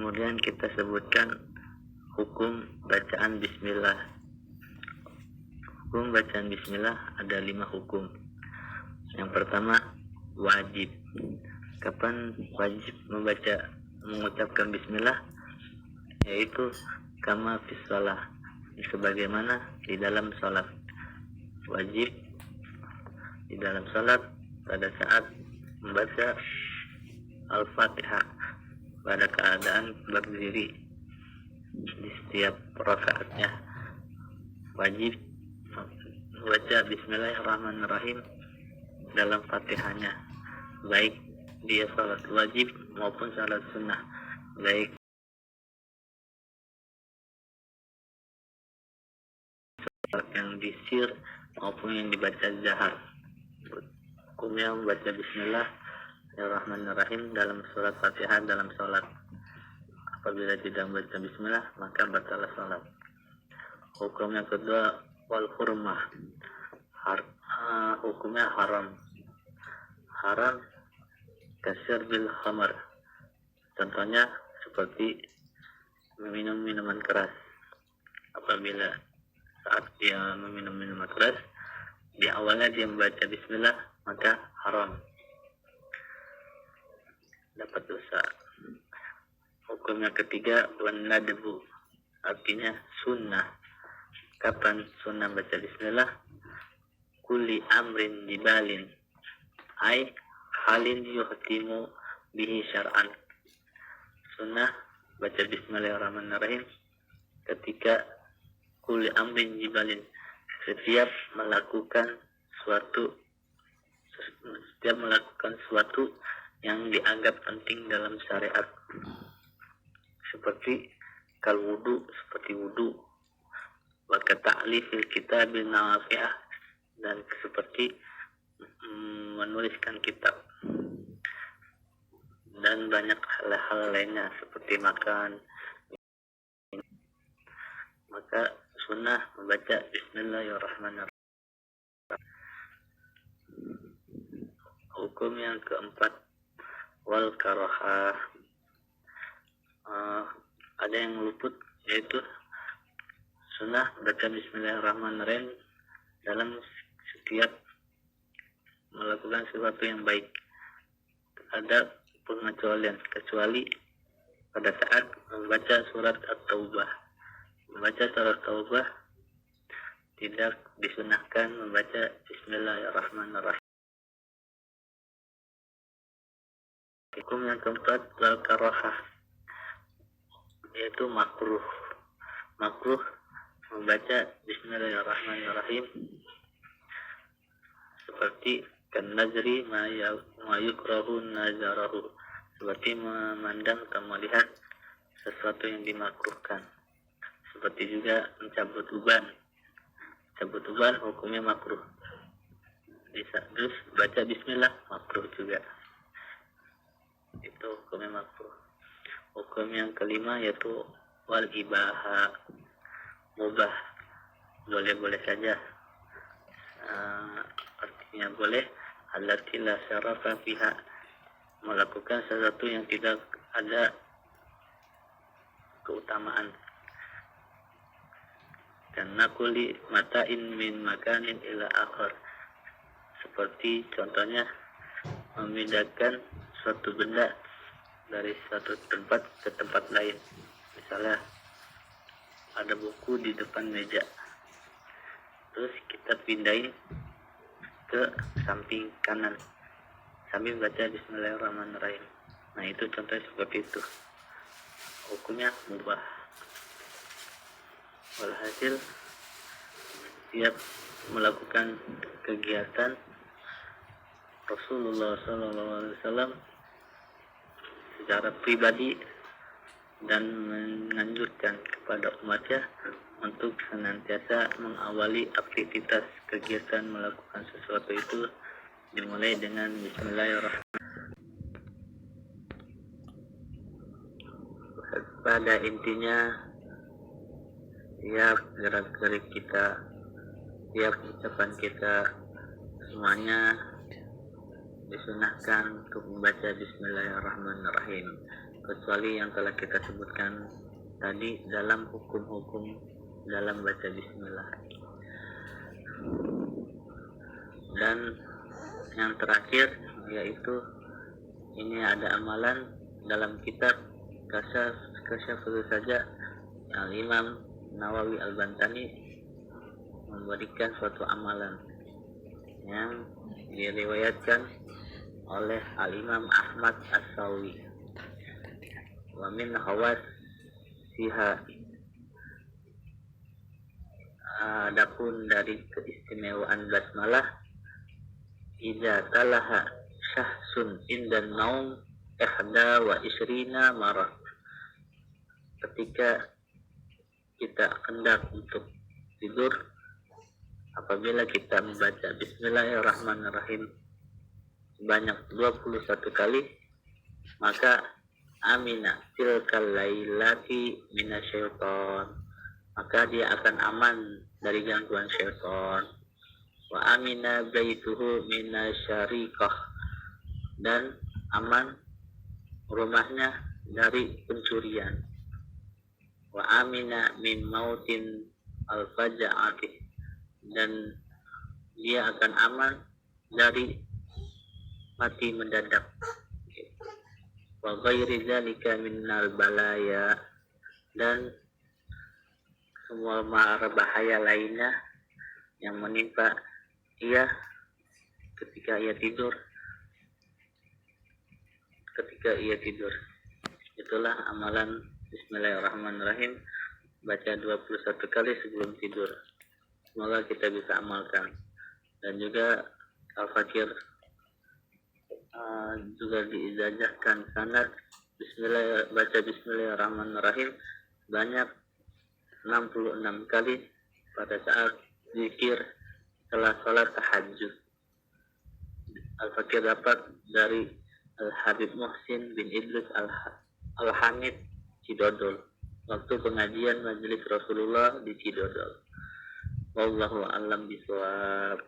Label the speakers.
Speaker 1: Kemudian kita sebutkan hukum bacaan bismillah. Hukum bacaan bismillah ada 5 hukum. Yang pertama, wajib. Kapan wajib mengucapkan bismillah? Yaitu kama fis shalah, sebagaimana di dalam salat. Wajib di dalam salat pada saat membaca Al-Fatihah pada keadaan berdiri di setiap rakaatnya. Wajib membaca Bismillahirrahmanirrahim dalam Fatihahnya, baik dia salat wajib maupun salat sunnah, baik salat yang disir maupun yang dibaca jahar. Hukumnya membaca Bismillahirrahmanirrahim dalam surat Fatihah dalam salat. Apabila tidak membaca bismillah, maka batalah salat. Hukum yang kedua, wal hurmah. Hukumnya haram. Haram kasir bil khamar. Contohnya seperti meminum minuman keras. Apabila saat dia meminum minuman keras, di awalnya dia membaca bismillah, maka haram, dapat dosa. Hukum yang ketiga, wan nadbu, artinya sunnah. Kapan sunnah baca bismillah? Kulli amrin jibalin, ay halin yuhtimu bihi syar'an. Sunnah baca Bismillahirrahmanirrahim ketika kulli amrin jibalin, setiap melakukan sesuatu yang dianggap penting dalam syariat, seperti kal wudu, seperti wudu, wa ta'lifil kitabil nawafi'ah, dan seperti menuliskan kitab, dan banyak hal-hal lainnya seperti makan. Maka sunnah membaca Bismillahirrahmanirrahim. Hukum yang keempat, wal karahah. Ada yang luput, yaitu sunnah baca Bismillahirrahmanirrahim dalam setiap melakukan sesuatu yang baik. Ada pengecualian, kecuali pada saat membaca surat At-Taubah. Membaca surat Taubah tidak disunahkan membaca Bismillahirrahmanirrahim. Hukum yang keempat, wal karahah, yaitu makruh. Makruh membaca Bismillahirrahmanirrahim seperti kan nazri ma yukrahu nazarahu, seperti memandang atau melihat sesuatu yang dimakruhkan. Seperti juga mencabut uban. Cabut uban hukumnya makruh. Terus baca bismillah makruh juga. Itu hukumnya makruh. Hukum yang kelima yaitu wal ibaha, mubah, boleh-boleh saja. Artinya boleh, allati la syarafa fiha, melakukan sesuatu yang tidak ada keutamaan. Karena kuli mata'in min makanin ila akhar, seperti contohnya memindahkan suatu benda dari suatu tempat ke tempat lain. Misalnya ada buku di depan meja, terus kita pindahin ke samping kanan sambil baca Bismillahirrahmanirrahim. Nah, itu contohnya seperti itu. Hukumnya mubah. Walhasil, setiap melakukan kegiatan, Rasulullah SAW secara pribadi dan menganjurkan kepada umatnya untuk senantiasa mengawali aktivitas kegiatan melakukan sesuatu itu dimulai dengan Bismillahirrahmanirrahim. Pada intinya, tiap gerak-gerik kita, tiap ucapan kita, semuanya disunahkan untuk membaca Bismillahirrahmanirrahim. kecuali yang telah kita sebutkan tadi dalam hukum-hukum dalam baca bismillah. Dan yang terakhir yaitu ini ada amalan dalam kitab Kasyaful saja Al-Imam Nawawi Al-Bantani memberikan suatu amalan yang diriwayatkan oleh Al-Imam Ahmad As-Sawi. Wa min hawasiha, adapun dari keistimewaan basmalah, idza talaha syahsun indan naum ihda wa isrina marah, ketika kita hendak untuk tidur, apabila kita membaca bismillahirrahmanirrahim sebanyak 21 kali, maka amina tilkal lailati minasyaiton, maka dia akan aman dari gangguan syaitan. Wa amina baituhu minasyariqah, dan aman rumahnya dari pencurian. Wa amina min mautin al-faja'ati, dan dia akan aman dari mati mendadak. Wa ghairi dzalika minnal balaya, dan semua mara bahaya lainnya yang menimpa ia ketika ia tidur. Itulah amalan bismillahirrahmanirrahim, baca 21 kali sebelum tidur. Semoga kita bisa amalkan. Dan juga Al-Fakir juga diijazahkan sanad baca bismillahirrahmanirrahim banyak 66 kali pada saat zikir setelah sholat tahajud. Al-Fakir dapat dari Al-Habib Muhsin bin Idris Al-Hamid Cidodol waktu pengajian majelis Rasulullah di Cidodol. Wallahu a'lam bishawab.